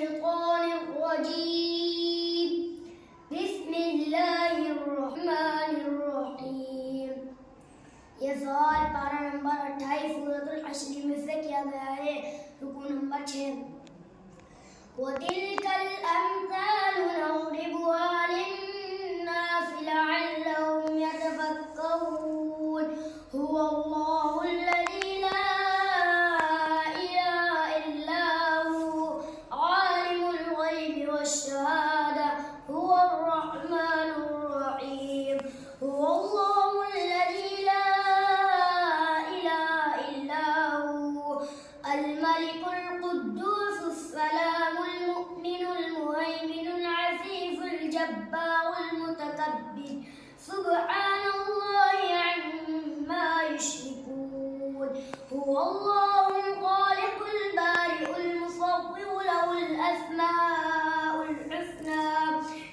الشيطان الرجيم بسم الله الرحمن الرحيم। ये सवाल पारा नंबर 28 सूरतुल हश्र में से किया गया है। रुकू नंबर 6। वतिलकल अम्सालु नज़रिबुहा लिन्नास लअल्लहुम यतफक्करून हुवल्लाहुल लज़ी ला इलाहा इल्ला हु आलिमुल ग़ैबि वश्शहादा हुवर रहमानुर रहीम। हुवल्लाहुल लज़ी ला इलाहा इल्ला हु अल मलिकुल कुद्दूसुस सलामुल मुमिनुल मुहैमिनुल अज़ीज़ुल जब्बारुल मुतकब्बिर सुब्हानल्लाहि अम्मा युश्रिकून। हुवल्लाहुल खालिकुल बारिउल मुसव्विरु लहुल अस्माउल हुस्ना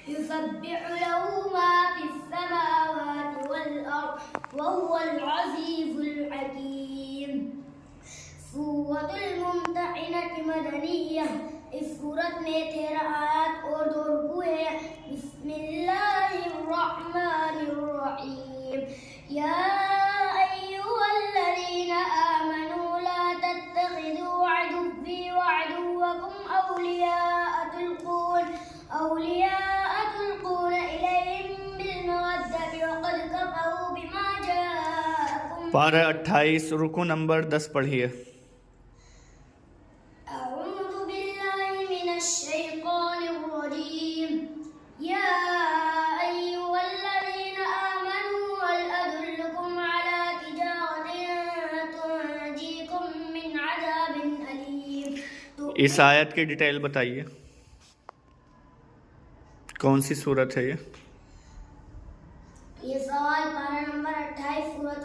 युसब्बिहु लहु मा फिस समावाति वल अर्द वहुवल अज़ीज़ुल हकीम। सूरतुल मुम्तहिनah मदनिय्यह। इस सूरत में 13 आयत और 2 रुकू है। बिस्मिल्लाहिर्रहमानिर्रहीम। या अय्युहल्लज़ीना आमनू ला तत्तखिज़ू अदुव्वी व अदुव्वकुम औलियाअ तुल्क़ून इलैहिम बिल-मवद्दति व क़द कफ़रू बिमा जाअकुम। पारा 28 रुकू नंबर 10 पढ़िए। अऊज़ु बिल्लाहि मिनश्शैतानिर्रजीम। या अय्युहल्लज़ीना आमनू हल अदुल्लुकुम अला तिजारतिन तुंजीकुम मिन अज़ाबिन अलीम। इस आयत की डिटेल बताइए, कौन सी सूरत है ये? ये सवाल पारा नंबर 28 सूरत